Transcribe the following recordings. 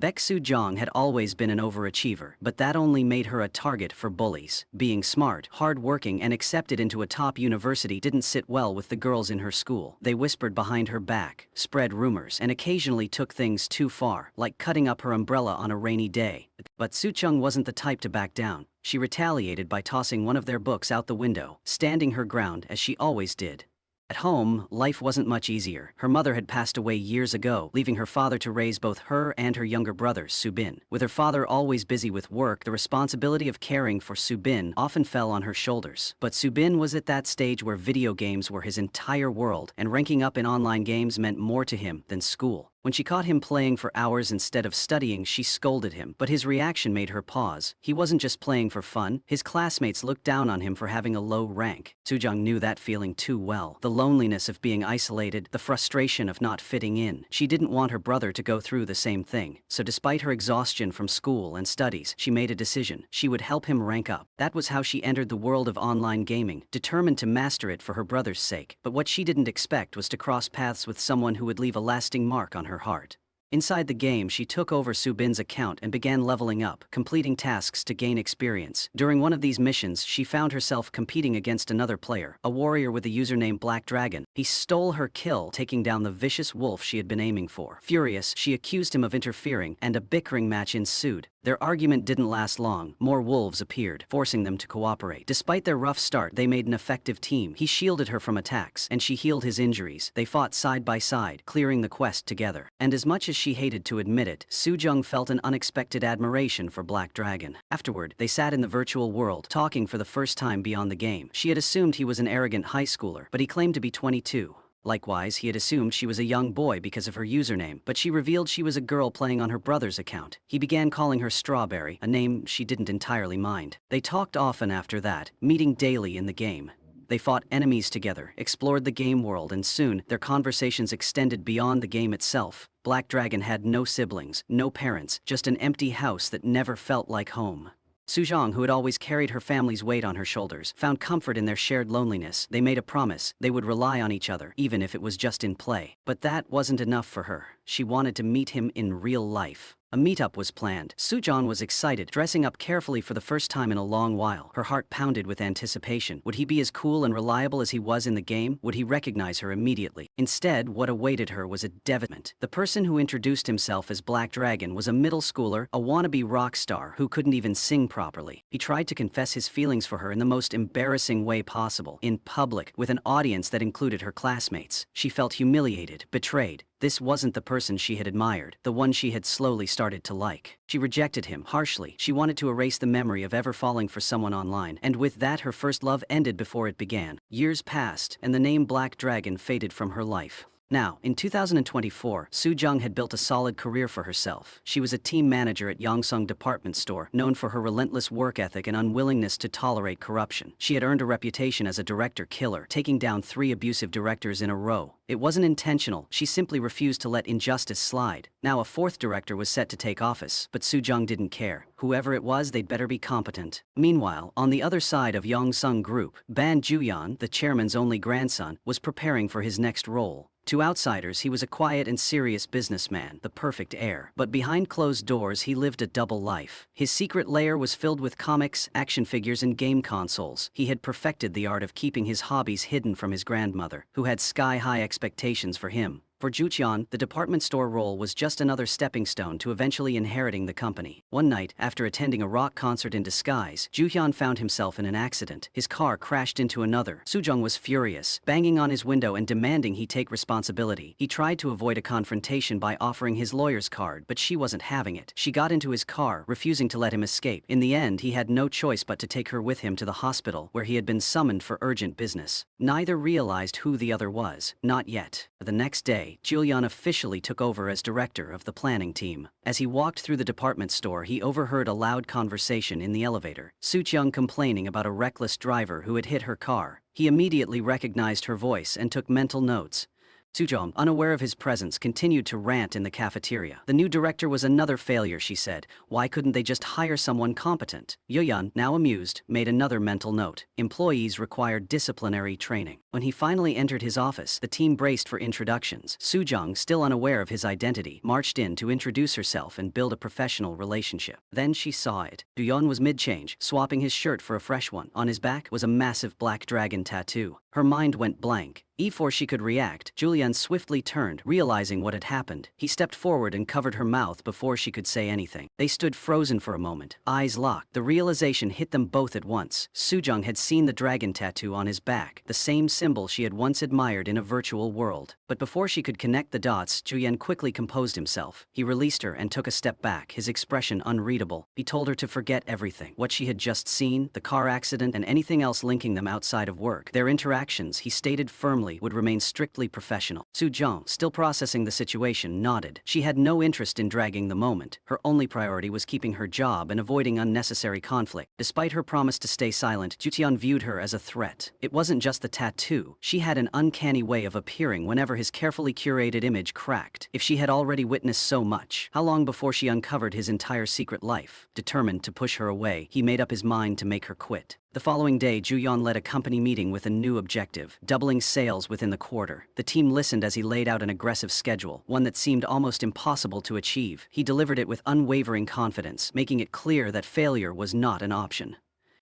Baek Soo-jong had always been an overachiever, but that only made her a target for bullies. Being smart, hard-working, and accepted into a top university didn't sit well with the girls in her school. They whispered behind her back, spread rumors, and occasionally took things too far, like cutting up her umbrella on a rainy day. But Soo-jung wasn't the type to back down. She retaliated by tossing one of their books out the window, standing her ground as she always did. At home, life wasn't much easier. Her mother had passed away years ago, leaving her father to raise both her and her younger brother, Soo-bin. With her father always busy with work, the responsibility of caring for Soo-bin often fell on her shoulders. But Soo-bin was at that stage where video games were his entire world, and ranking up in online games meant more to him than school. When she caught him playing for hours instead of studying, she scolded him, but his reaction made her pause. He wasn't just playing for fun. His classmates looked down on him for having a low rank. Soo-jung knew that feeling too well. The loneliness of being isolated, the frustration of not fitting in. She didn't want her brother to go through the same thing. So despite her exhaustion from school and studies, she made a decision. She would help him rank up. That was how she entered the world of online gaming, determined to master it for her brother's sake. But what she didn't expect was to cross paths with someone who would leave a lasting mark on her heart. Inside the game, she took over Soo-bin's account and began leveling up, completing tasks to gain experience. During one of these missions, she found herself competing against another player, a warrior with a username Black Dragon. He stole her kill, taking down the vicious wolf she had been aiming for. Furious, she accused him of interfering, and a bickering match ensued. Their argument didn't last long. More wolves appeared, forcing them to cooperate. Despite their rough start, they made an effective team. He shielded her from attacks, and she healed his injuries. They fought side by side, clearing the quest together. And as much as she hated to admit it, Soo-jung felt an unexpected admiration for Black Dragon. Afterward, they sat in the virtual world, talking for the first time beyond the game. She had assumed he was an arrogant high schooler, but he claimed to be 22. Likewise, he had assumed she was a young boy because of her username, but she revealed she was a girl playing on her brother's account. He began calling her Strawberry, a name she didn't entirely mind. They talked often after that, meeting daily in the game. They fought enemies together, explored the game world, and soon, their conversations extended beyond the game itself. Black Dragon had no siblings, no parents, just an empty house that never felt like home. Soo-jung, who had always carried her family's weight on her shoulders, found comfort in their shared loneliness. They made a promise. They would rely on each other, even if it was just in play. But that wasn't enough for her. She wanted to meet him in real life. A meetup was planned. Soo-jung was excited, dressing up carefully for the first time in a long while. Her heart pounded with anticipation. Would he be as cool and reliable as he was in the game? Would he recognize her immediately? Instead, what awaited her was a devilment. The person who introduced himself as Black Dragon was a middle schooler, a wannabe rock star who couldn't even sing properly. He tried to confess his feelings for her in the most embarrassing way possible, in public, with an audience that included her classmates. She felt humiliated, betrayed. This wasn't the person she had admired, the one she had slowly started to like. She rejected him harshly. She wanted to erase the memory of ever falling for someone online, and with that her first love ended before it began. Years passed, and the name Black Dragon faded from her life. Now, in 2024, Soo-jung had built a solid career for herself. She was a team manager at Yongseong department store, known for her relentless work ethic and unwillingness to tolerate corruption. She had earned a reputation as a director killer, taking down 3 abusive directors in a row. It wasn't intentional, she simply refused to let injustice slide. Now a 4th director was set to take office, but Soo-jung didn't care. Whoever it was, they'd better be competent. Meanwhile, on the other side of Yongseong Group, Ban Ju-yeon, the chairman's only grandson, was preparing for his next role. To outsiders, he was a quiet and serious businessman, the perfect heir. But behind closed doors, he lived a double life. His secret lair was filled with comics, action figures, and game consoles. He had perfected the art of keeping his hobbies hidden from his grandmother, who had sky-high expectations for him. For Ju-yeon, the department store role was just another stepping stone to eventually inheriting the company. One night, after attending a rock concert in disguise, Ju-yeon found himself in an accident. His car crashed into another. Soo-jung was furious, banging on his window and demanding he take responsibility. He tried to avoid a confrontation by offering his lawyer's card, but she wasn't having it. She got into his car, refusing to let him escape. In the end, he had no choice but to take her with him to the hospital, where he had been summoned for urgent business. Neither realized who the other was. Not yet. The next day, Ju-yeon officially took over as director of the planning team. As he walked through the department store, he overheard a loud conversation in the elevator. Soo-jung complaining about a reckless driver who had hit her car. He immediately recognized her voice and took mental notes. Soo-jung, unaware of his presence, continued to rant in the cafeteria. The new director was another failure, she said. Why couldn't they just hire someone competent? Ju-yeon, now amused, made another mental note. Employees required disciplinary training. When he finally entered his office, the team braced for introductions. Soo-jung, still unaware of his identity, marched in to introduce herself and build a professional relationship. Then she saw it. Joo-yeon was mid-change, swapping his shirt for a fresh one. On his back was a massive black dragon tattoo. Her mind went blank. Before she could react, Julian swiftly turned, realizing what had happened. He stepped forward and covered her mouth before she could say anything. They stood frozen for a moment, eyes locked. The realization hit them both at once. Soo-jung had seen the dragon tattoo on his back, the same symbol she had once admired in a virtual world. But before she could connect the dots, Julian quickly composed himself. He released her and took a step back, his expression unreadable. He told her to forget everything. What she had just seen, the car accident, and anything else linking them outside of work. Their interactions, he stated firmly, would remain strictly professional. Soo-jung, still processing the situation, nodded. She had no interest in dragging the moment. Her only priority was keeping her job and avoiding unnecessary conflict. Despite her promise to stay silent, Ju-yeon viewed her as a threat. It wasn't just the tattoo. She had an uncanny way of appearing whenever his carefully curated image cracked. If she had already witnessed so much, how long before she uncovered his entire secret life? Determined to push her away, he made up his mind to make her quit. The following day, Ju-yeon led a company meeting with a new objective, doubling sales within the quarter. The team listened as he laid out an aggressive schedule, one that seemed almost impossible to achieve. He delivered it with unwavering confidence, making it clear that failure was not an option.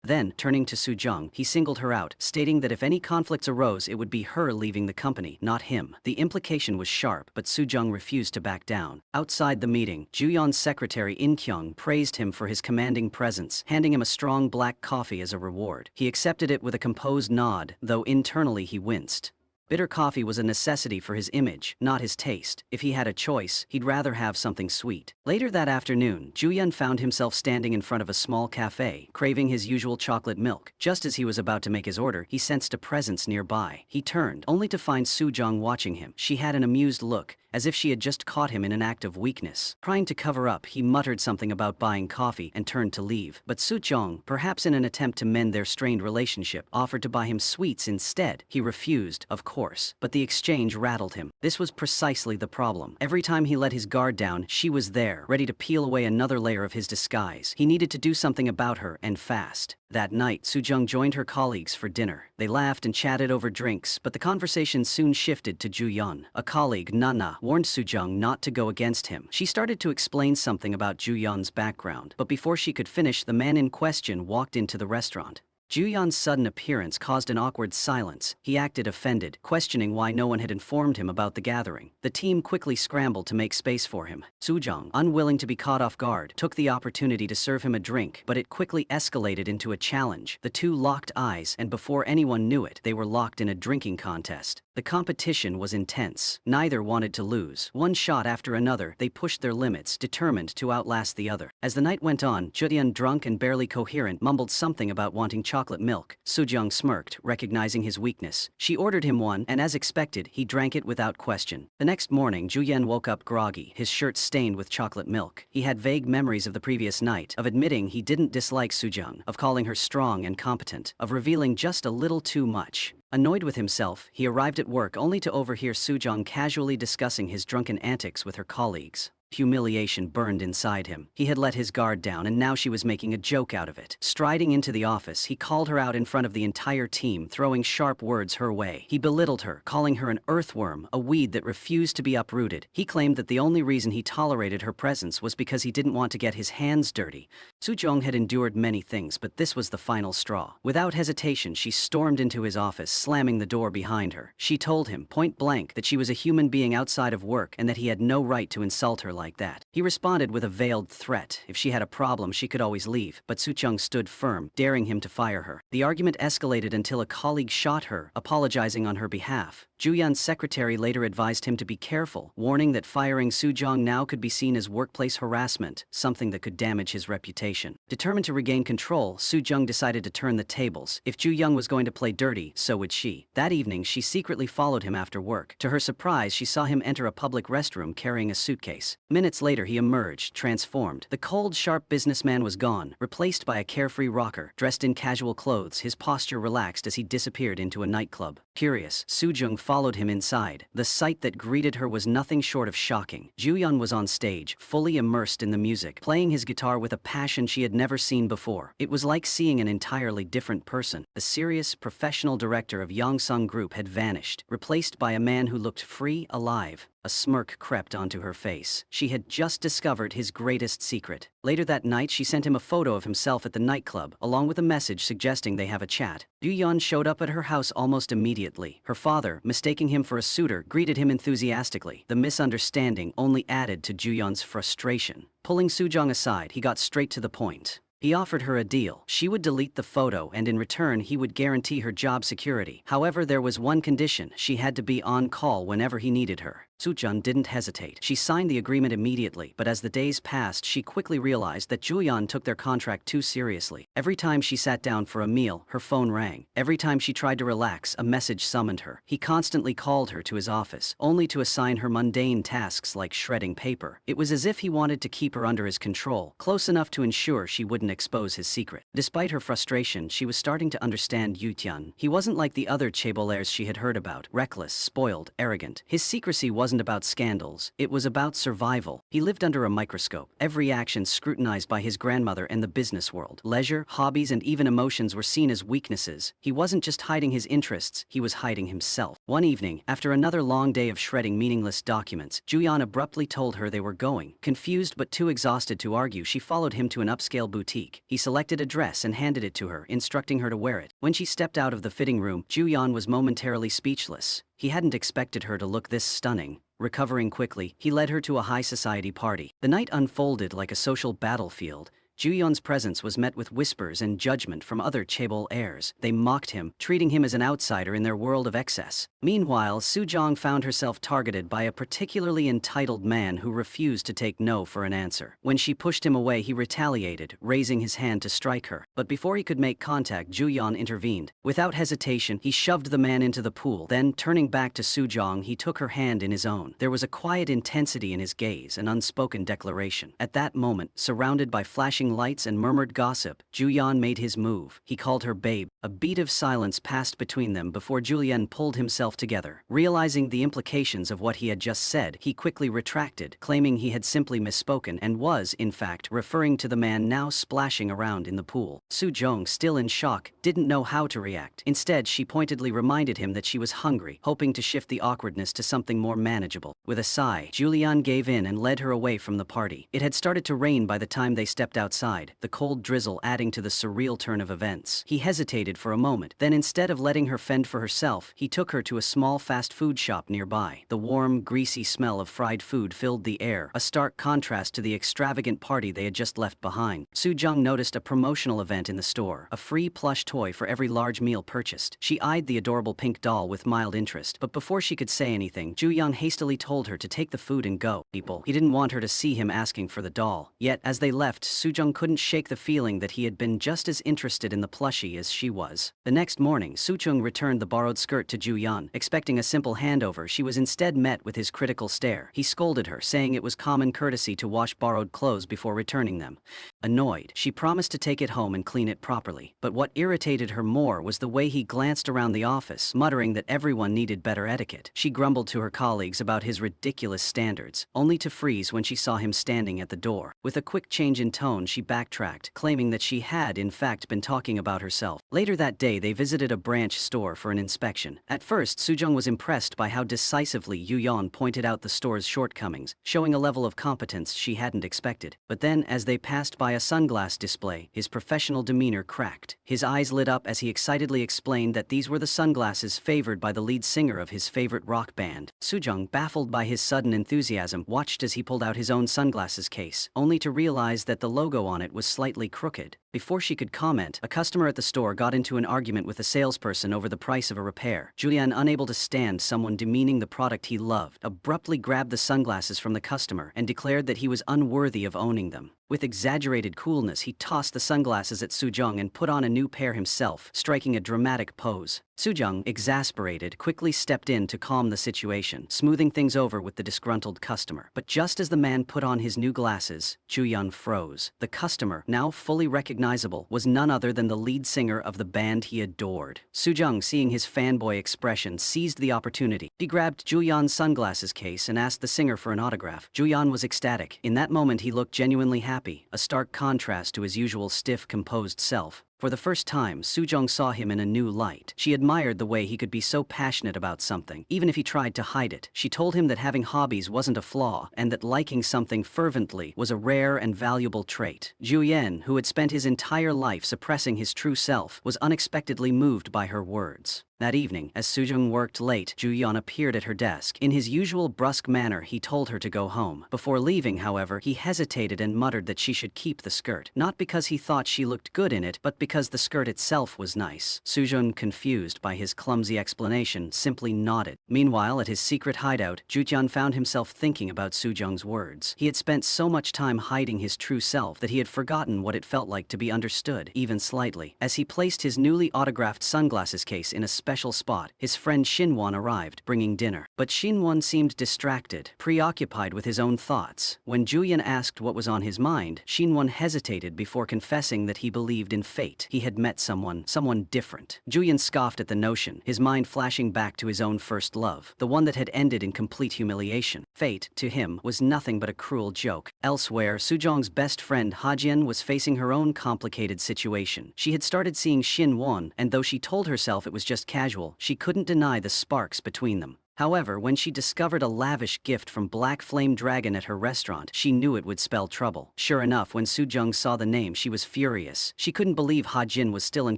Then, turning to Soo-jung, he singled her out, stating that if any conflicts arose, it would be her leaving the company, not him. The implication was sharp, but Soo-jung refused to back down. Outside the meeting, Ju-yeon's secretary In-kyung praised him for his commanding presence, handing him a strong black coffee as a reward. He accepted it with a composed nod, though internally he winced. Bitter coffee was a necessity for his image, not his taste. If he had a choice, he'd rather have something sweet. Later that afternoon, Ju-yeon found himself standing in front of a small cafe, craving his usual chocolate milk. Just as he was about to make his order, he sensed a presence nearby. He turned, only to find Soo-jung watching him. She had an amused look, as if she had just caught him in an act of weakness. Trying to cover up, he muttered something about buying coffee and turned to leave. But Soo-jung, perhaps in an attempt to mend their strained relationship, offered to buy him sweets instead. He refused, of course, but the exchange rattled him. This was precisely the problem. Every time he let his guard down, she was there, ready to peel away another layer of his disguise. He needed to do something about her, and fast. That night, Soo-jung joined her colleagues for dinner. They laughed and chatted over drinks, but the conversation soon shifted to Ju-yeon. A colleague, Nana, warned Soo-jung not to go against him. She started to explain something about Ju-yeon's background, but before she could finish, the man in question walked into the restaurant. Ju-yeon's sudden appearance caused an awkward silence. He acted offended, questioning why no one had informed him about the gathering. The team quickly scrambled to make space for him. Soo-jung, unwilling to be caught off guard, took the opportunity to serve him a drink, but it quickly escalated into a challenge. The two locked eyes, and before anyone knew it, they were locked in a drinking contest. The competition was intense. Neither wanted to lose. One shot after another, they pushed their limits, determined to outlast the other. As the night went on, Ju-yeon, drunk and barely coherent, mumbled something about wanting chocolate milk. Soo-jung smirked, recognizing his weakness. She ordered him one, and as expected, he drank it without question. The next morning, Ju-yeon woke up groggy, his shirt stained with chocolate milk. He had vague memories of the previous night, of admitting he didn't dislike Soo-jung, of calling her strong and competent, of revealing just a little too much. Annoyed with himself, he arrived at work only to overhear Soo-jung casually discussing his drunken antics with her colleagues. Humiliation burned inside him. He had let his guard down, and now she was making a joke out of it. Striding into the office, he called her out in front of the entire team, throwing sharp words her way. He belittled her, calling her an earthworm, a weed that refused to be uprooted. He claimed that the only reason he tolerated her presence was because he didn't want to get his hands dirty. Soo-jung had endured many things, but this was the final straw. Without hesitation, she stormed into his office, slamming the door behind her. She told him, point blank, that she was a human being outside of work and that he had no right to insult her like that. He responded with a veiled threat. If she had a problem, she could always leave, but Soo-jung stood firm, daring him to fire her. The argument escalated until a colleague shot her, apologizing on her behalf. Ju-yeon's secretary later advised him to be careful, warning that firing Soo-jung now could be seen as workplace harassment, something that could damage his reputation. Determined to regain control, Soo-jung decided to turn the tables. If Ju-yeon was going to play dirty, so would she. That evening, she secretly followed him after work. To her surprise, she saw him enter a public restroom carrying a suitcase. Minutes later, he emerged, transformed. The cold, sharp businessman was gone, replaced by a carefree rocker. Dressed in casual clothes, his posture relaxed as he disappeared into a nightclub. Curious, Soo-jung followed followed him inside. The sight that greeted her was nothing short of shocking. Ju-yeon was on stage, fully immersed in the music, playing his guitar with a passion she had never seen before. It was like seeing an entirely different person. The serious, professional director of Yongsung Group had vanished, replaced by a man who looked free, alive. A smirk crept onto her face. She had just discovered his greatest secret. Later that night, she sent him a photo of himself at the nightclub, along with a message suggesting they have a chat. Ju-yeon showed up at her house almost immediately. Her father, mistaking him for a suitor, greeted him enthusiastically. The misunderstanding only added to Ju-yeon's frustration. Pulling Soo-jung aside, he got straight to the point. He offered her a deal. She would delete the photo, and in return he would guarantee her job security. However, there was one condition: she had to be on call whenever he needed her. Soo-jung didn't hesitate. She signed the agreement immediately, but as the days passed, she quickly realized that Ju-yeon took their contract too seriously. Every time she sat down for a meal, her phone rang. Every time she tried to relax, a message summoned her. He constantly called her to his office, only to assign her mundane tasks like shredding paper. It was as if he wanted to keep her under his control, close enough to ensure she wouldn't expose his secret. Despite her frustration, she was starting to understand Yu-tian. He wasn't like the other chaebollers she had heard about, reckless, spoiled, arrogant. His secrecy wasn't about scandals, it was about survival. He lived under a microscope, every action scrutinized by his grandmother and the business world. Leisure, hobbies, and even emotions were seen as weaknesses. He wasn't just hiding his interests, he was hiding himself. One evening, after another long day of shredding meaningless documents, Ju-yeon abruptly told her they were going. Confused but too exhausted to argue, she followed him to an upscale boutique. He selected a dress and handed it to her, instructing her to wear it. When she stepped out of the fitting room, Ju-yeon was momentarily speechless. He hadn't expected her to look this stunning. Recovering quickly, he led her to a high society party. The night unfolded like a social battlefield. Ju-yeon's presence was met with whispers and judgment from other chaebol heirs. They mocked him, treating him as an outsider in their world of excess. Meanwhile, Soo-jung found herself targeted by a particularly entitled man who refused to take no for an answer. When she pushed him away, he retaliated, raising his hand to strike her. But before he could make contact, Ju-yeon intervened. Without hesitation, he shoved the man into the pool. Then, turning back to Soo-jung, he took her hand in his own. There was a quiet intensity in his gaze, an unspoken declaration. At that moment, surrounded by flashing lights and murmured gossip, Ju-yeon made his move. He called her babe. A beat of silence passed between them before Ju-yeon pulled himself together. Realizing the implications of what he had just said, he quickly retracted, claiming he had simply misspoken and was, in fact, referring to the man now splashing around in the pool. Soo-jung, still in shock, didn't know how to react. Instead, she pointedly reminded him that she was hungry, hoping to shift the awkwardness to something more manageable. With a sigh, Ju-yeon gave in and led her away from the party. It had started to rain by the time they stepped outside, the cold drizzle adding to the surreal turn of events. He hesitated for a moment, then instead of letting her fend for herself, he took her to a small fast food shop nearby. The warm, greasy smell of fried food filled the air, a stark contrast to the extravagant party they had just left behind. Soo-jung noticed a promotional event in the store, a free plush toy for every large meal purchased. She eyed the adorable pink doll with mild interest, but before she could say anything, Ju-yeon hastily told her to take the food and go. He didn't want her to see him asking for the doll. Yet, as they left, Soo-jung couldn't shake the feeling that he had been just as interested in the plushie as she was. The next morning, Soo-jung returned the borrowed skirt to Ju-yeon. Expecting a simple handover, she was instead met with his critical stare. He scolded her, saying it was common courtesy to wash borrowed clothes before returning them. Annoyed, she promised to take it home and clean it properly. But what irritated her more was the way he glanced around the office, muttering that everyone needed better etiquette. She grumbled to her colleagues about his ridiculous standards, only to freeze when she saw him standing at the door. With a quick change in tone, she backtracked, claiming that she had, in fact, been talking about herself. Later that day, they visited a branch store for an inspection. At first, Soo-jung was impressed by how decisively Ju-yeon pointed out the store's shortcomings, showing a level of competence she hadn't expected. But then, as they passed by a sunglass display, his professional demeanor cracked. His eyes lit up as he excitedly explained that these were the sunglasses favored by the lead singer of his favorite rock band. Soo-jung, baffled by his sudden enthusiasm, watched as he pulled out his own sunglasses case, only to realize that the logo on it was slightly crooked. Before she could comment, a customer at the store got into an argument with a salesperson over the price of a repair. Ju-yeon, unable to stand someone demeaning the product he loved, abruptly grabbed the sunglasses from the customer and declared that he was unworthy of owning them. With exaggerated coolness, he tossed the sunglasses at Soo-jung and put on a new pair himself, striking a dramatic pose. Sujung, exasperated, quickly stepped in to calm the situation, smoothing things over with the disgruntled customer. But just as the man put on his new glasses, Ju-yeon froze. The customer, now fully recognizable, was none other than the lead singer of the band he adored. Sujung, seeing his fanboy expression, seized the opportunity. He grabbed Ju-yeon's sunglasses case and asked the singer for an autograph. Ju-yeon was ecstatic. In that moment he looked genuinely happy, a stark contrast to his usual stiff, composed self. For the first time, Sujung saw him in a new light. She admired the way he could be so passionate about something, even if he tried to hide it. She told him that having hobbies wasn't a flaw, and that liking something fervently was a rare and valuable trait. Ju-yeon, who had spent his entire life suppressing his true self, was unexpectedly moved by her words. That evening, as Sujung worked late, Ju-yeon appeared at her desk. In his usual brusque manner, he told her to go home. Before leaving, however, he hesitated and muttered that she should keep the skirt. Not because he thought she looked good in it, but because the skirt itself was nice. Sujung, confused by his clumsy explanation, simply nodded. Meanwhile, at his secret hideout, Ju-yeon found himself thinking about Sujung's words. He had spent so much time hiding his true self that he had forgotten what it felt like to be understood, even slightly. As he placed his newly autographed sunglasses case in a special spot, his friend Shinwon arrived, bringing dinner. But Shinwon seemed distracted, preoccupied with his own thoughts. When Ju-yeon asked what was on his mind, Shinwon hesitated before confessing that he believed in fate. He had met someone different. Ju-yeon scoffed at the notion, his mind flashing back to his own first love, the one that had ended in complete humiliation. Fate, to him, was nothing but a cruel joke. Elsewhere, Sujong's best friend Ha-jin was facing her own complicated situation. She had started seeing Shinwon, and though she told herself it was just casual, she couldn't deny the sparks between them. However, when she discovered a lavish gift from Black Flame Dragon at her restaurant, she knew it would spell trouble. Sure enough, when Sujung saw the name, she was furious. She couldn't believe Ha-jin was still in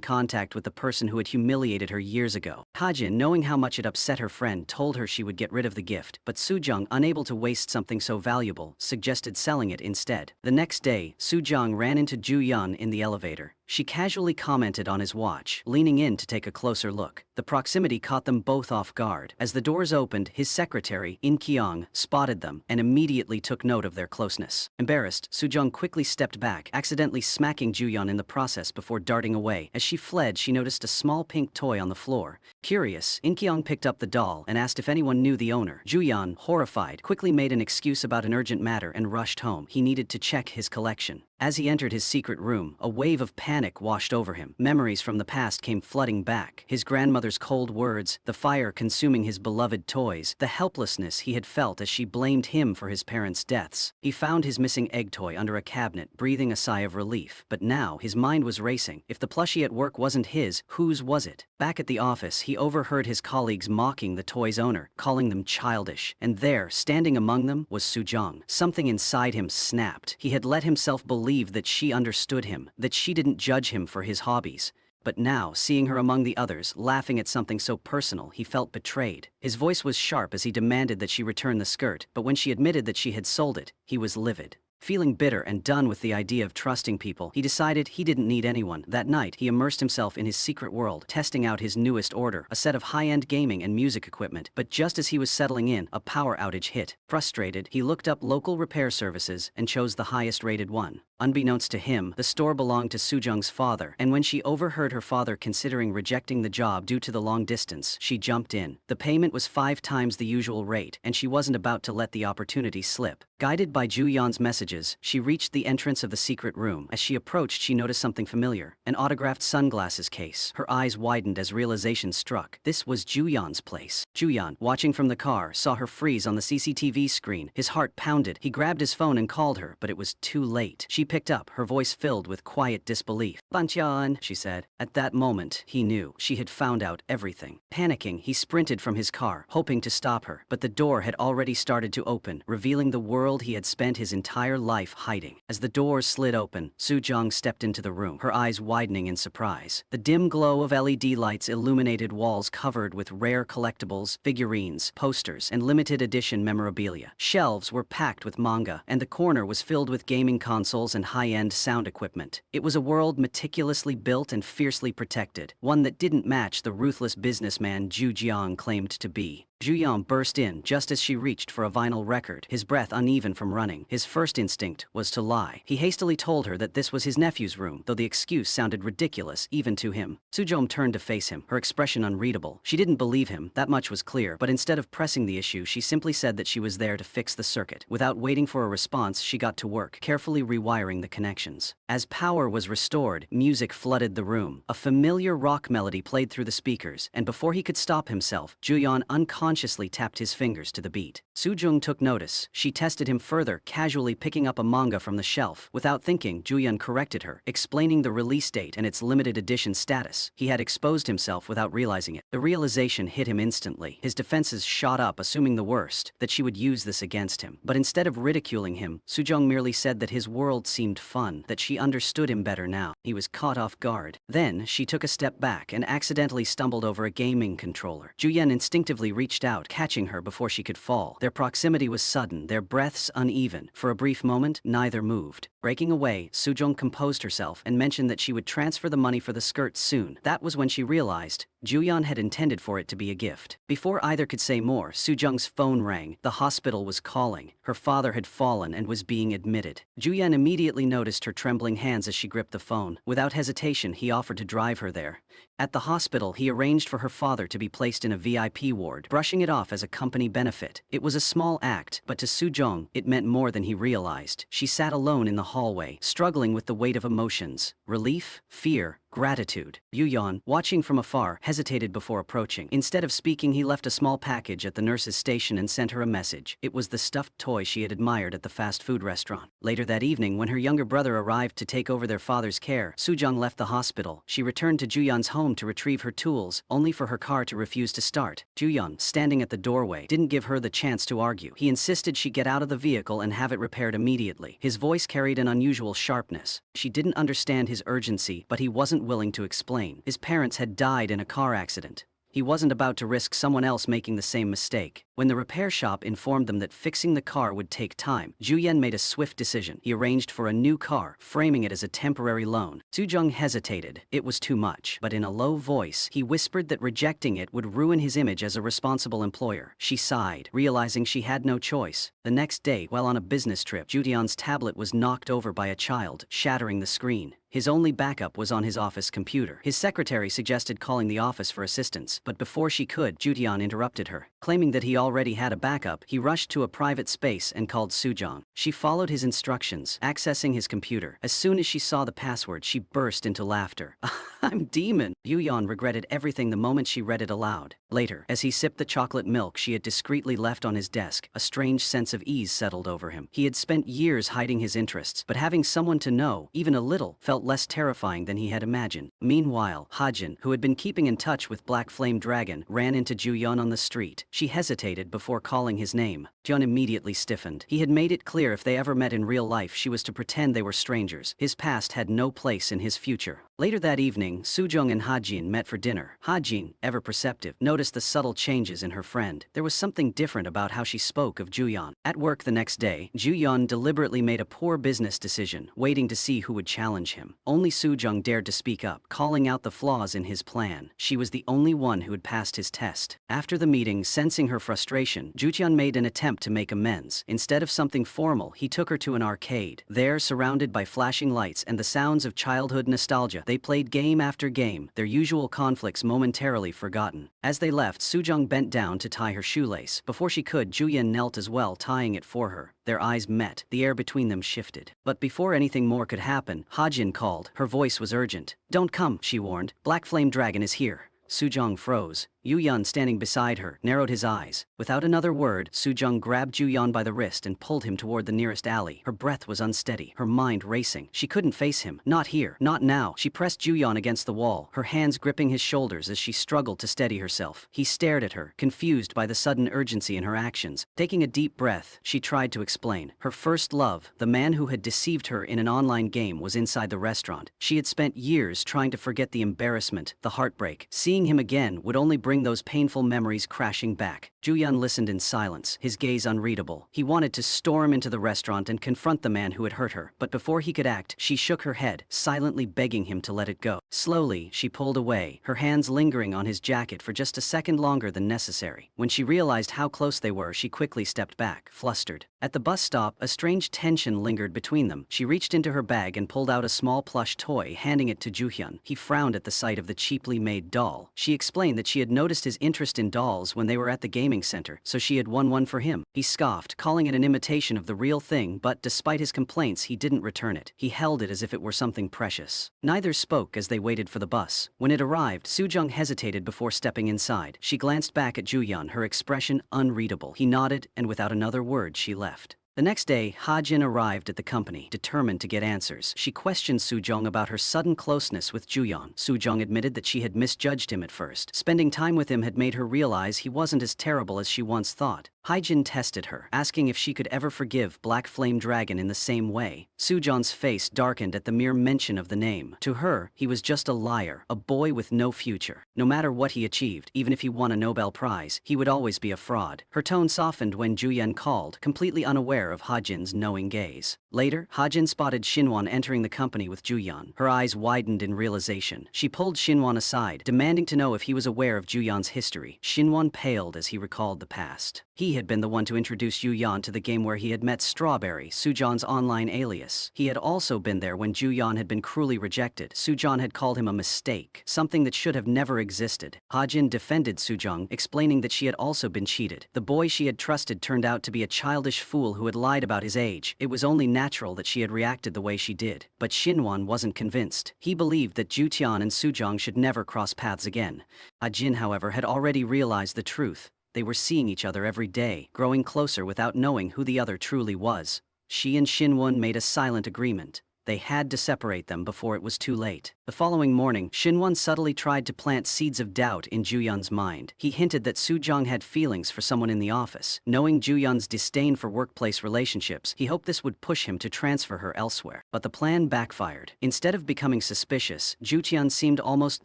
contact with the person who had humiliated her years ago. Ha-jin, knowing how much it upset her friend, told her she would get rid of the gift, but Sujung, unable to waste something so valuable, suggested selling it instead. The next day, Sujung ran into Ju-yeon in the elevator. She casually commented on his watch, leaning in to take a closer look. The proximity caught them both off guard. As the doors opened, his secretary, In Kyung, spotted them and immediately took note of their closeness. Embarrassed, Sujung quickly stepped back, accidentally smacking Ju-yeon in the process before darting away. As she fled, she noticed a small pink toy on the floor. Curious, In Kyung picked up the doll and asked if anyone knew the owner. Ju-yeon, horrified, quickly made an excuse about an urgent matter and rushed home. He needed to check his collection. As he entered his secret room, a wave of panic washed over him. Memories from the past came flooding back. His grandmother's cold words, the fire consuming his beloved toys, the helplessness he had felt as she blamed him for his parents' deaths. He found his missing egg toy under a cabinet, breathing a sigh of relief. But now, his mind was racing. If the plushie at work wasn't his, whose was it? Back at the office, he overheard his colleagues mocking the toy's owner, calling them childish. And there, standing among them, was Sujung. Something inside him snapped. He had let himself believe that she understood him, that she didn't judge him for his hobbies. But now, seeing her among the others, laughing at something so personal, he felt betrayed. His voice was sharp as he demanded that she return the skirt, but when she admitted that she had sold it, he was livid. Feeling bitter and done with the idea of trusting people, he decided he didn't need anyone. That night, he immersed himself in his secret world, testing out his newest order, a set of high-end gaming and music equipment. But just as he was settling in, a power outage hit. Frustrated, he looked up local repair services and chose the highest-rated one. Unbeknownst to him, the store belonged to Sujung's father, and when she overheard her father considering rejecting the job due to the long distance, she jumped in. The payment was 5 times the usual rate, and she wasn't about to let the opportunity slip. Guided by Ju-yeon's messages, she reached the entrance of the secret room. As she approached, she noticed something familiar, an autographed sunglasses case. Her eyes widened as realization struck. This was Ju-yeon's place. Ju-yeon, watching from the car, saw her freeze on the CCTV screen. His heart pounded. He grabbed his phone and called her, but it was too late. She picked up, her voice filled with quiet disbelief. "Bancheon," she said. At that moment, he knew she had found out everything. Panicking, he sprinted from his car, hoping to stop her, but the door had already started to open, revealing the world he had spent his entire life hiding. As the doors slid open, Sujung stepped into the room, her eyes widening in surprise. The dim glow of LED lights illuminated walls covered with rare collectibles, figurines, posters, and limited edition memorabilia. Shelves were packed with manga, and the corner was filled with gaming consoles and high-end sound equipment. It was a world meticulously built and fiercely protected, one that didn't match the ruthless businessman Zhu Jiang claimed to be. Zhu Yang burst in just as she reached for a vinyl record, his breath uneven from running. His first instinct was to lie. He hastily told her that this was his nephew's room, though the excuse sounded ridiculous even to him. Sujong turned to face him, her expression unreadable. She didn't believe him, that much was clear, but instead of pressing the issue, she simply said that she was there to fix the circuit. Without waiting for a response, she got to work, carefully rewiring the connections. As power was restored, music flooded the room. A familiar rock melody played through the speakers, and before he could stop himself, Juyeon unconsciously tapped his fingers to the beat. Sujong took notice. She tested him further, casually picking up a manga from the shelf. Without thinking, Juyeon corrected her, explaining the release date and its limited edition status. He had exposed himself without realizing it. The realization hit him instantly. His defenses shot up, assuming the worst, that she would use this against him. But instead of ridiculing him, Sujong merely said that his world seemed fun, that she understood him better now. He was caught off guard. Then, she took a step back and accidentally stumbled over a gaming controller. Juyeon instinctively reached out, catching her before she could fall. Their proximity was sudden, their breaths uneven. For a brief moment, neither moved. Breaking away, Sujong composed herself and mentioned that she would transfer the money for the skirts soon. That was when she realized Juyeon had intended for it to be a gift. Before either could say more, Sujong's phone rang. The hospital was calling. Her father had fallen and was being admitted. Juyeon immediately noticed her trembling hands as she gripped the phone. Without hesitation, he offered to drive her there. At the hospital, he arranged for her father to be placed in a VIP ward, brushing it off as a company benefit. It was a small act, but to Sujong, it meant more than he realized. She sat alone in the hallway, struggling with the weight of emotions. Relief, fear, gratitude. Yuyeon, watching from afar, hesitated before approaching. Instead of speaking, he left a small package at the nurse's station and sent her a message. It was the stuffed toy she had admired at the fast food restaurant. Later that evening, when her younger brother arrived to take over their father's care, Sujong left the hospital. She returned to Juyeon's home to retrieve her tools, only for her car to refuse to start. Juyeon, standing at the doorway, didn't give her the chance to argue. He insisted she get out of the vehicle and have it repaired immediately. His voice carried an unusual sharpness. She didn't understand his urgency, but he wasn't willing to explain. His parents had died in a car accident. He wasn't about to risk someone else making the same mistake. When the repair shop informed them that fixing the car would take time, Juyeon made a swift decision. He arranged for a new car, framing it as a temporary loan. Sujong hesitated. It was too much. But in a low voice, he whispered that rejecting it would ruin his image as a responsible employer. She sighed, realizing she had no choice. The next day, while on a business trip, Juyeon's tablet was knocked over by a child, shattering the screen. His only backup was on his office computer. His secretary suggested calling the office for assistance, but before she could, Juyeon interrupted her. Claiming that he already had a backup, he rushed to a private space and called Sujong. She followed his instructions, accessing his computer. As soon as she saw the password, she burst into laughter. "I'm demon!" Juyeon regretted everything the moment she read it aloud. Later, as he sipped the chocolate milk she had discreetly left on his desk, a strange sense of ease settled over him. He had spent years hiding his interests, but having someone to know, even a little, felt less terrifying than he had imagined. Meanwhile, Hajin, who had been keeping in touch with Black Flame Dragon, ran into Juyeon on the street. She hesitated before calling his name. Juyeon immediately stiffened. He had made it clear if they ever met in real life she was to pretend they were strangers. His past had no place in his future. Later that evening, Sujong and Hajin met for dinner. Hajin, ever perceptive, noticed the subtle changes in her friend. There was something different about how she spoke of Juyeon. At work the next day, Juyeon deliberately made a poor business decision, waiting to see who would challenge him. Only Sujong dared to speak up, calling out the flaws in his plan. She was the only one who had passed his test. After the meeting, sensing her frustration, Juyeon made an attempt to make amends. Instead of something formal, he took her to an arcade. There, surrounded by flashing lights and the sounds of childhood nostalgia, they played game after game, their usual conflicts momentarily forgotten. As they left, Sujong bent down to tie her shoelace. Before she could, Juyeon knelt as well, tying it for her. Their eyes met. The air between them shifted. But before anything more could happen, Hajin called. Her voice was urgent. "Don't come," she warned. "Black Flame Dragon is here." Sujong froze. Yuyeon, standing beside her, narrowed his eyes. Without another word, Sujong grabbed Juyeon by the wrist and pulled him toward the nearest alley. Her breath was unsteady, her mind racing. She couldn't face him. Not here. Not now. She pressed Juyeon against the wall, her hands gripping his shoulders as she struggled to steady herself. He stared at her, confused by the sudden urgency in her actions. Taking a deep breath, she tried to explain. Her first love, the man who had deceived her in an online game, was inside the restaurant. She had spent years trying to forget the embarrassment, the heartbreak. Seeing him again would only bring bring those painful memories crashing back. Ju-yeon listened in silence, his gaze unreadable. He wanted to storm into the restaurant and confront the man who had hurt her, but before he could act, she shook her head, silently begging him to let it go. Slowly, she pulled away, her hands lingering on his jacket for just a second longer than necessary. When she realized how close they were, she quickly stepped back, flustered. At the bus stop, a strange tension lingered between them. She reached into her bag and pulled out a small plush toy, handing it to Ju-hyun. He frowned at the sight of the cheaply made doll. She explained that she had noticed his interest in dolls when they were at the gaming center, so she had won one for him. He scoffed, calling it an imitation of the real thing, but despite his complaints, he didn't return it. He held it as if it were something precious. Neither spoke as they waited for the bus. When it arrived, Soo-jung hesitated before stepping inside. She glanced back at Ju-yeon, her expression unreadable. He nodded, and without another word, she left. The next day, Ha-jin arrived at the company, determined to get answers. She questioned Soo-jung about her sudden closeness with Ju-yeon. Soo-jung admitted that she had misjudged him at first. Spending time with him had made her realize he wasn't as terrible as she once thought. Ha-jin tested her, asking if she could ever forgive Black Flame Dragon in the same way. Soo-jung's face darkened at the mere mention of the name. To her, he was just a liar, a boy with no future. No matter what he achieved, even if he won a Nobel Prize, he would always be a fraud. Her tone softened when Ju-yeon called, completely unaware of Ha-jin's knowing gaze. Later, Ha-jin spotted Shinwon entering the company with Ju-yeon. Her eyes widened in realization. She pulled Shinwon aside, demanding to know if he was aware of Ju-yeon's history. Shinwon paled as he recalled the past. He had been the one to introduce Ju-yeon to the game where he had met Strawberry, Soo-jung's online alias. He had also been there when Ju-yeon had been cruelly rejected. Soo-jung had called him a mistake, something that should have never existed. Ha-jin defended Soo-jung, explaining that she had also been cheated. The boy she had trusted turned out to be a childish fool who had lied about his age. It was only natural that she had reacted the way she did. But Shinwon wasn't convinced. He believed that Ju-yeon and Soo-jung should never cross paths again. Ha-jin, however, had already realized the truth. They were seeing each other every day, growing closer without knowing who the other truly was. She and Shinwon made a silent agreement. They had to separate them before it was too late. The following morning, Shinwon subtly tried to plant seeds of doubt in Ju-yeon's mind. He hinted that Soo-jung had feelings for someone in the office. Knowing Ju-yeon's disdain for workplace relationships, he hoped this would push him to transfer her elsewhere. But the plan backfired. Instead of becoming suspicious, Ju-yeon seemed almost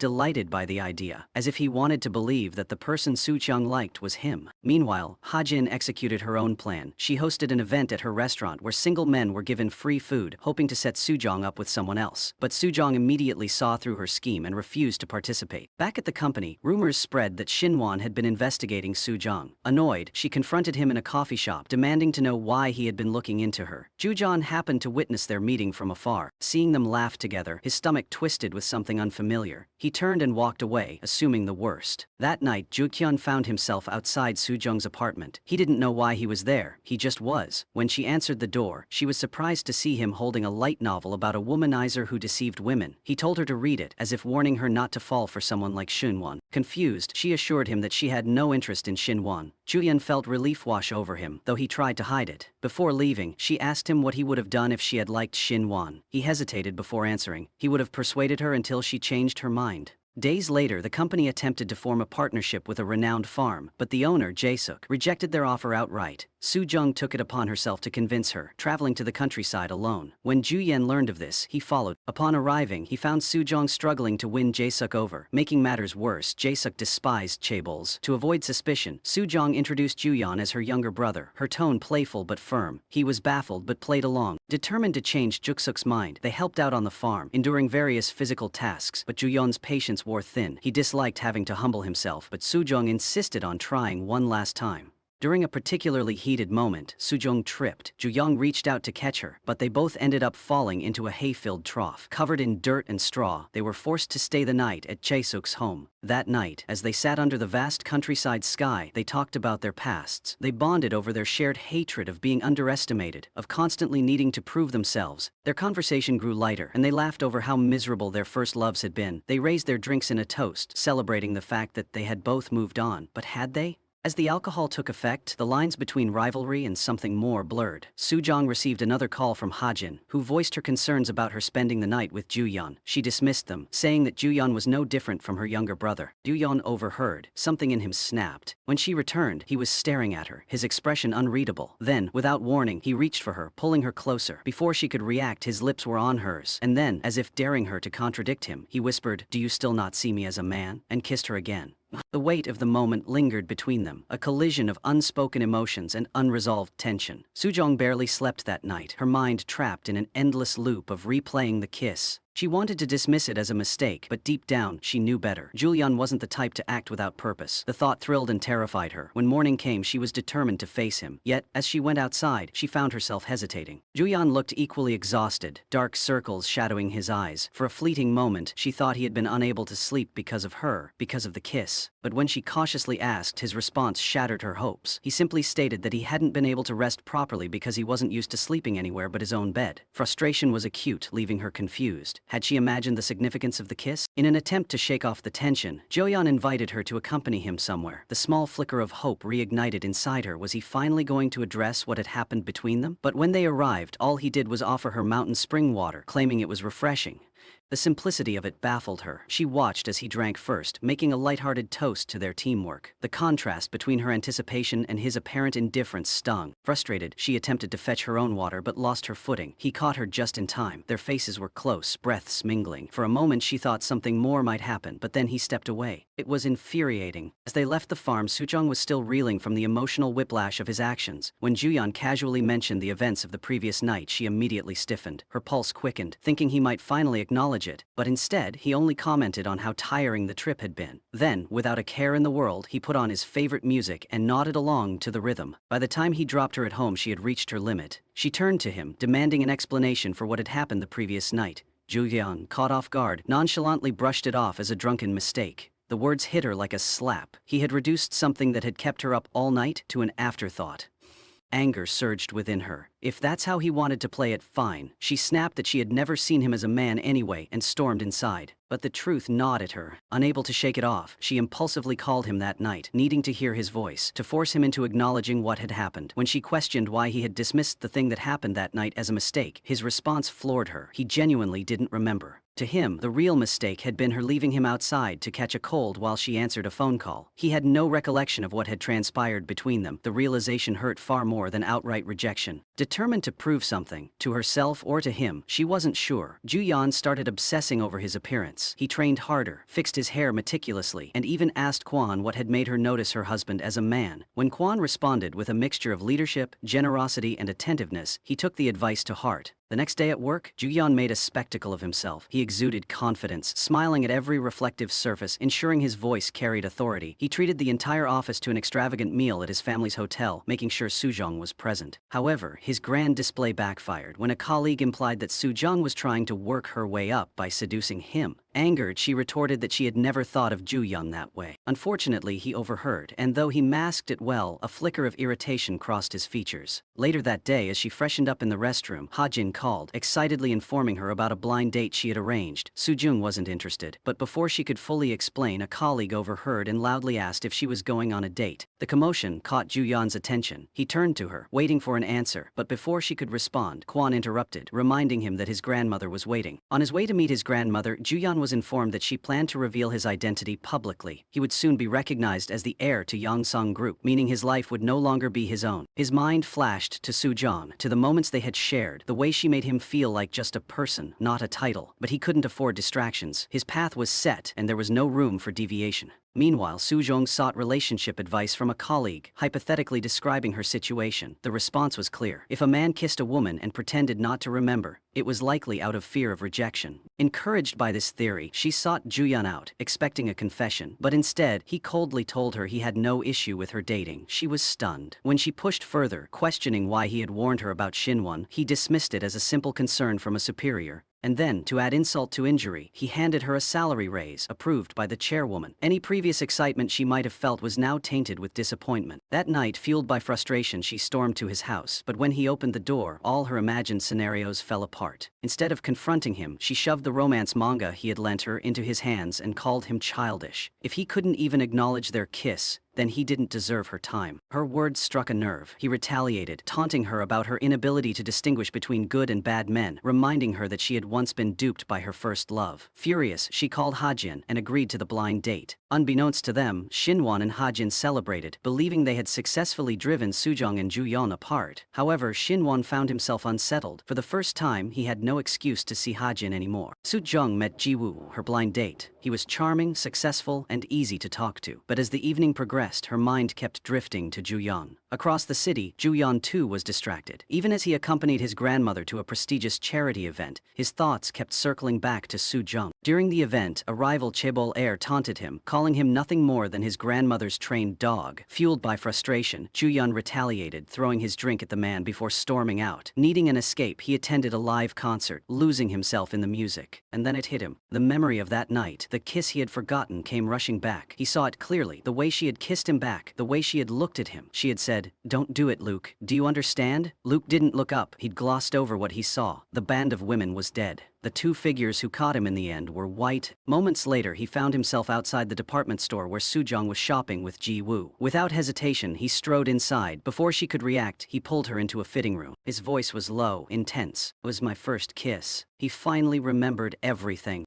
delighted by the idea, as if he wanted to believe that the person Soo-jung liked was him. Meanwhile, Ha-jin executed her own plan. She hosted an event at her restaurant where single men were given free food, hoping to set Soo-jung up with someone else. But Soo-jung immediately saw through her scheme and refused to participate. Back at the company, rumors spread that Shinwon had been investigating Soo-jung. Annoyed, she confronted him in a coffee shop, demanding to know why he had been looking into her. Ju-yeon happened to witness their meeting from afar. Seeing them laugh together, his stomach twisted with something unfamiliar. He turned and walked away, assuming the worst. That night, Ju-hyun found himself outside Soo-jung's apartment. He didn't know why he was there, he just was. When she answered the door, she was surprised to see him holding a light novel about a womanizer who deceived women. He told her to read it, as if warning her not to fall for someone like Shinwon. Confused, she assured him that she had no interest in Shinwon. Ju-hyun felt relief wash over him, though he tried to hide it. Before leaving, she asked him what he would have done if she had liked Shinwon. He hesitated before answering. He would have persuaded her until she changed her mind. Days later, the company attempted to form a partnership with a renowned farm, but the owner, Jae-suk, rejected their offer outright. Soo-jung took it upon herself to convince her, traveling to the countryside alone. When Ju-yeon learned of this, he followed. Upon arriving, he found Soo-jung struggling to win Jae-suk over. Making matters worse, Jae-suk despised chaebols. To avoid suspicion, Soo-jung introduced Ju-yeon as her younger brother, her tone playful but firm. He was baffled but played along. Determined to change Juk-suk's mind, they helped out on the farm, enduring various physical tasks, but Ju-yeon's patience wore thin. He disliked having to humble himself, but Soo-jung insisted on trying one last time. During a particularly heated moment, Soo-jung tripped. Ju-yeon reached out to catch her, but they both ended up falling into a hay-filled trough. Covered in dirt and straw, they were forced to stay the night at Jae-suk's home. That night, as they sat under the vast countryside sky, they talked about their pasts. They bonded over their shared hatred of being underestimated, of constantly needing to prove themselves. Their conversation grew lighter, and they laughed over how miserable their first loves had been. They raised their drinks in a toast, celebrating the fact that they had both moved on. But had they? As the alcohol took effect, the lines between rivalry and something more blurred. Soo-jung received another call from Ha-jin, who voiced her concerns about her spending the night with Ju-yeon. She dismissed them, saying that Ju-yeon was no different from her younger brother. Ju-yeon overheard. Something in him snapped. When she returned, he was staring at her, his expression unreadable. Then, without warning, he reached for her, pulling her closer. Before she could react, his lips were on hers, and then, as if daring her to contradict him, he whispered, "Do you still not see me as a man?" and kissed her again. The weight of the moment lingered between them, a collision of unspoken emotions and unresolved tension. Sujong barely slept that night, her mind trapped in an endless loop of replaying the kiss. She wanted to dismiss it as a mistake, but deep down, she knew better. Julian wasn't the type to act without purpose. The thought thrilled and terrified her. When morning came, she was determined to face him. Yet, as she went outside, she found herself hesitating. Julian looked equally exhausted, dark circles shadowing his eyes. For a fleeting moment, she thought he had been unable to sleep because of her, because of the kiss. But when she cautiously asked, his response shattered her hopes. He simply stated that he hadn't been able to rest properly because he wasn't used to sleeping anywhere but his own bed. Frustration was acute, leaving her confused. Had she imagined the significance of the kiss? In an attempt to shake off the tension, Joyeon invited her to accompany him somewhere. The small flicker of hope reignited inside her. Was he finally going to address what had happened between them? But when they arrived, all he did was offer her mountain spring water, claiming it was refreshing. The simplicity of it baffled her. She watched as he drank first, making a lighthearted toast to their teamwork. The contrast between her anticipation and his apparent indifference stung. Frustrated, she attempted to fetch her own water but lost her footing. He caught her just in time. Their faces were close, breaths mingling. For a moment she thought something more might happen, but then he stepped away. It was infuriating. As they left the farm, Sujong was still reeling from the emotional whiplash of his actions. When Juyeon casually mentioned the events of the previous night, she immediately stiffened. Her pulse quickened, thinking he might finally acknowledge it, but instead, he only commented on how tiring the trip had been. Then, without a care in the world, he put on his favorite music and nodded along to the rhythm. By the time he dropped her at home, she had reached her limit. She turned to him, demanding an explanation for what had happened the previous night. Juyeon, caught off guard, nonchalantly brushed it off as a drunken mistake. The words hit her like a slap. He had reduced something that had kept her up all night to an afterthought. Anger surged within her. If that's how he wanted to play it, fine. She snapped that she had never seen him as a man anyway and stormed inside. But the truth gnawed at her. Unable to shake it off, she impulsively called him that night, needing to hear his voice, to force him into acknowledging what had happened. When she questioned why he had dismissed the thing that happened that night as a mistake, his response floored her. He genuinely didn't remember. To him, the real mistake had been her leaving him outside to catch a cold while she answered a phone call. He had no recollection of what had transpired between them. The realization hurt far more than outright rejection. Determined to prove something, to herself or to him, she wasn't sure, Juyeon started obsessing over his appearance. He trained harder, fixed his hair meticulously, and even asked Kwon what had made her notice her husband as a man. When Kwon responded with a mixture of leadership, generosity, and attentiveness, he took the advice to heart. The next day at work, Juyeon made a spectacle of himself. He exuded confidence, smiling at every reflective surface, ensuring his voice carried authority. He treated the entire office to an extravagant meal at his family's hotel, making sure Sujong was present. However, his grand display backfired when a colleague implied that Sujong was trying to work her way up by seducing him. Angered, she retorted that she had never thought of Juyeon that way. Unfortunately, he overheard, and though he masked it well, a flicker of irritation crossed his features. Later that day, as she freshened up in the restroom, Ha-jin called, excitedly informing her about a blind date she had arranged. Sujung wasn't interested, but before she could fully explain, a colleague overheard and loudly asked if she was going on a date. The commotion caught Juyeon's attention. He turned to her, waiting for an answer, but before she could respond, Kwon interrupted, reminding him that his grandmother was waiting. On his way to meet his grandmother, Juyeon was informed that she planned to reveal his identity publicly. He would soon be recognized as the heir to Yongsung Group, meaning his life would no longer be his own. His mind flashed to Sujong, to the moments they had shared, the way she made him feel like just a person, not a title. But he couldn't afford distractions. His path was set, and there was no room for deviation. Meanwhile, Sujong sought relationship advice from a colleague, hypothetically describing her situation. The response was clear. If a man kissed a woman and pretended not to remember, it was likely out of fear of rejection. Encouraged by this theory, she sought Juyeon out, expecting a confession, but instead, he coldly told her he had no issue with her dating. She was stunned. When she pushed further, questioning why he had warned her about Shinwon, he dismissed it as a simple concern from a superior. And then, to add insult to injury, he handed her a salary raise, approved by the chairwoman. Any previous excitement she might have felt was now tainted with disappointment. That night, fueled by frustration, she stormed to his house, but when he opened the door, all her imagined scenarios fell apart. Instead of confronting him, she shoved the romance manga he had lent her into his hands and called him childish. If he couldn't even acknowledge their kiss, then he didn't deserve her time. Her words struck a nerve. He retaliated, taunting her about her inability to distinguish between good and bad men, reminding her that she had once been duped by her first love. Furious, she called Hajin and agreed to the blind date. Unbeknownst to them, Shinwon and Hajin celebrated, believing they had successfully driven Sujong and Juyeon apart. However, Shinwon found himself unsettled. For the first time, he had no excuse to see Hajin anymore. Sujong met Jiwoo, her blind date. He was charming, successful, and easy to talk to. But as the evening progressed, her mind kept drifting to Juyeon. Across the city, Juyeon too was distracted. Even as he accompanied his grandmother to a prestigious charity event, his thoughts kept circling back to Sujong. During the event, a rival chaebol heir taunted him, calling him nothing more than his grandmother's trained dog. Fueled by frustration, Juyeon retaliated, throwing his drink at the man before storming out. Needing an escape, he attended a live concert, losing himself in the music. And then it hit him. The memory of that night, the kiss he had forgotten, came rushing back. He saw it clearly, the way she had kissed him back, the way she had looked at him. She had said, "Don't do it, Luke. Do you understand?" Luke didn't look up. He'd glossed over what he saw. The band of women was dead. The two figures who caught him in the end were white. Moments later, he found himself outside the department store where Sujong was shopping with Ji-woo. Without hesitation, he strode inside. Before she could react, he pulled her into a fitting room. His voice was low, intense. "It was my first kiss." He finally remembered everything.